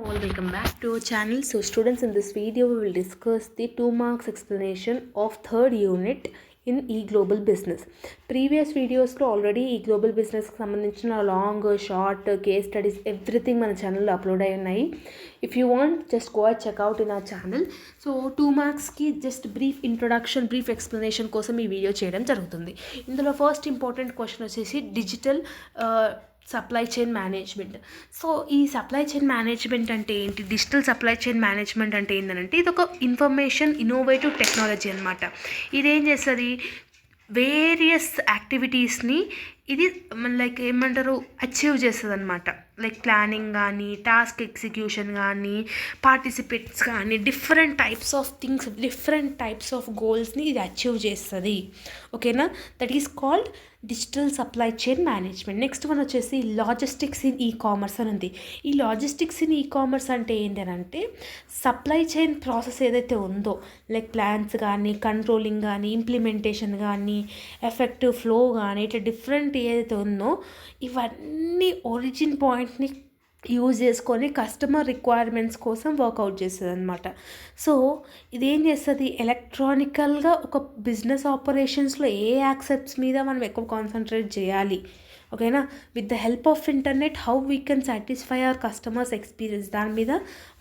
All welcome back to our channel. So students, in this video we will discuss the 2 marks explanation of third unit in e-global business. Previous videos lo already e-global business కి సంబంధించిన long short case studies everything మన ఛానల్లో upload అయి ఉన్నాయి. If you want just go and checkout in our channel. So 2 మార్క్స్కి just brief introduction, brief explanation కోసం ఈ video చేయడం జరుగుతుంది. ఇందులో ఫస్ట్ ఇంపార్టెంట్ క్వశ్చన్ వచ్చేసి digital supply chain management. So ఈ సప్లై చైన్ మేనేజ్మెంట్ అంటే ఏంటి, డిజిటల్ సప్లై చైన్ మేనేజ్మెంట్ అంటే ఏంటంటే ఇది ఒక ఇన్ఫర్మేషన్ ఇన్నోవేటివ్ టెక్నాలజీ అనమాట. ఇదేం చేస్తుంది, వేరియస్ యాక్టివిటీస్ని ఇది లైక్ ఏమంటారు అచీవ్ చేస్తుంది అనమాట. లైక్ ప్లానింగ్ కానీ, టాస్క్ ఎగ్జిక్యూషన్ కానీ, పార్టిసిపేట్స్ కానీ, different types of things, different types of గోల్స్ని ఇది అచీవ్ చేస్తుంది. ఓకేనా, that is called digital supply chain management. Next one వచ్చేసి లాజిస్టిక్స్ ఇన్ ఈ కామర్స్ అని ఉంది. ఈ లాజిస్టిక్స్ ఇన్ ఈ కామర్స్ అంటే ఏంటంటే సప్లై చైన్ ప్రాసెస్ ఏదైతే ఉందో, లైక్ ప్లాన్స్ కానీ, కంట్రోలింగ్ కానీ, ఇంప్లిమెంటేషన్ కానీ, ఎఫెక్టివ్ ఫ్లో కానీ, ఇట్లా డిఫరెంట్ ఏదైతే ఉందో ఇవన్నీ ఒరిజిన్ పాయింట్ని యూజ్ చేసుకొని కస్టమర్ రిక్వైర్మెంట్స్ కోసం వర్కౌట్ చేస్తుంది అనమాట. సో ఇదేం చేస్తుంది, ఎలక్ట్రానికల్గా ఒక బిజినెస్ ఆపరేషన్స్లో ఏ యాక్సెప్ట్స్ మీద మనం ఎక్కువ కాన్సన్ట్రేట్ చేయాలి, ఓకేనా, with the help of internet how we can satisfy our customers experience, దాని మీద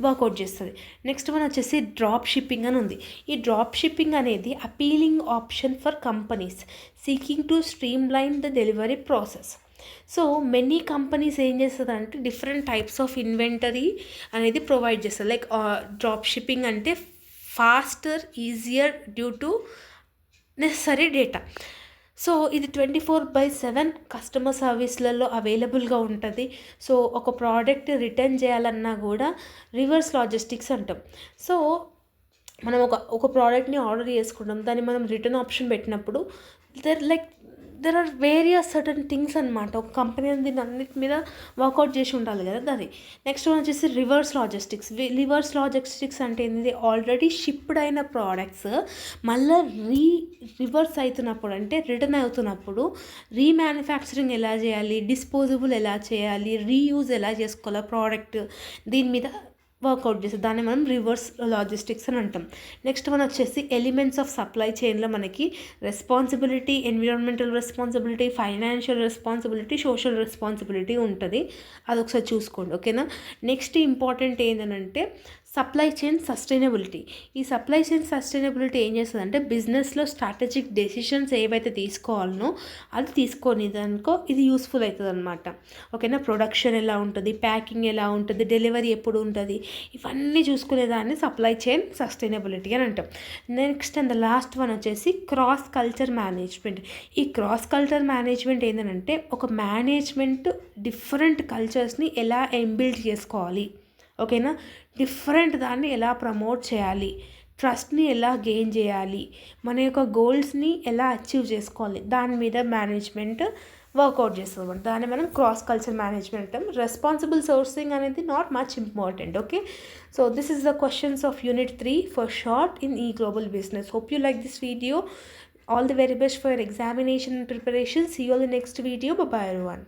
వర్కౌట్ చేస్తుంది. నెక్స్ట్ వన్ వచ్చేసి డ్రాప్ షిప్పింగ్ అని ఉంది. ఈ డ్రాప్ షిప్పింగ్ అనేది appealing option for companies seeking to streamline the delivery process. So many companies ఏం చేస్తుందంటే డిఫరెంట్ టైప్స్ ఆఫ్ ఇన్వెంటరీ అనేది ప్రొవైడ్ చేస్తుంది. లైక్ డ్రాప్ షిప్పింగ్ అంటే faster, easier due to necessary data. So ఇది 24/7 customer సర్వీస్లలో అవైలబుల్గా ఉంటుంది. So ఒక product return చేయాలన్నా కూడా రివర్స్ లాజిస్టిక్స్ అంటాం. సో మనం ఒక ప్రోడక్ట్ని ఆర్డర్ చేసుకుంటాం, దాన్ని మనం రిటర్న్ ఆప్షన్ పెట్టినప్పుడు there are various certain things అనమాట. ఒక కంపెనీ దీన్ని అన్నిటి మీద వర్కౌట్ చేసి ఉండాలి కదా అది. నెక్స్ట్ వన్ వచ్చేసి రివర్స్ లాజిస్టిక్స్. రివర్స్ లాజిస్టిక్స్ అంటే ఏంటి, ఆల్రెడీ షిప్డ్ అయిన ప్రోడక్ట్స్ మళ్ళీ రివర్స్ అవుతున్నప్పుడు, అంటే రిటర్న్ అవుతున్నప్పుడు రీమ్యానుఫ్యాక్చరింగ్ ఎలా చేయాలి, డిస్పోజబుల్ ఎలా చేయాలి, రీయూజ్ ఎలా చేసుకోవాలి ప్రోడక్ట్, దీని మీద వర్కౌట్ చేస్తుంది. దాన్ని మనం రివర్స్ లాజిస్టిక్స్ అని అంటాం. నెక్స్ట్ వన్ వచ్చేసి ఎలిమెంట్స్ ఆఫ్ సప్లై చైన్లో మనకి responsibility, environmental responsibility, financial responsibility, social responsibility ఉంటుంది. అదొకసారి చూసుకోండి, ఓకేనా. నెక్స్ట్ ఇంపార్టెంట్ ఏంటంటే సప్లై చైన్ సస్టైనబిలిటీ. ఈ సప్లై చైన్ సస్టైనబిలిటీ ఏం చేస్తుందంటే బిజినెస్లో స్ట్రాటజిక్ డెసిషన్స్ ఏవైతే తీసుకోవాలనో అది తీసుకొని దానికో ఇది యూస్ఫుల్ అవుతుంది అనమాట. ఓకేనా, ప్రొడక్షన్ ఎలా ఉంటుంది, ప్యాకింగ్ ఎలా ఉంటుంది, డెలివరీ ఎప్పుడు ఉంటుంది, ఇవన్నీ చూసుకునేదాన్ని సప్లై చైన్ సస్టైనబిలిటీ అని అంటాం. Next and the last one వచ్చేసి క్రాస్ కల్చర్ మేనేజ్మెంట్. ఈ క్రాస్ కల్చర్ మేనేజ్మెంట్ ఏంటంటే ఒక మేనేజ్మెంట్ డిఫరెంట్ కల్చర్స్ని ఎలా ఎంబిల్డ్ చేసుకోవాలి, ఓకేనా, డిఫరెంట్ దాన్ని ఎలా ప్రమోట్ చేయాలి, ట్రస్ట్ని ఎలా గెయిన్ చేయాలి, మన యొక్క గోల్స్ని ఎలా అచీవ్ చేసుకోవాలి, దాని మీద మేనేజ్మెంట్ వర్కౌట్ చేస్తుంది. దాన్ని మనం క్రాస్ కల్చర్ మేనేజ్మెంట్ అంటాం. రెస్పాన్సిబుల్ సోర్సింగ్ అనేది not much important. Okay, so this is the questions of unit 3 for short in e global business. Hope you like this video. All the very best for your examination and preparation. See you all in the next video. Bye bye everyone.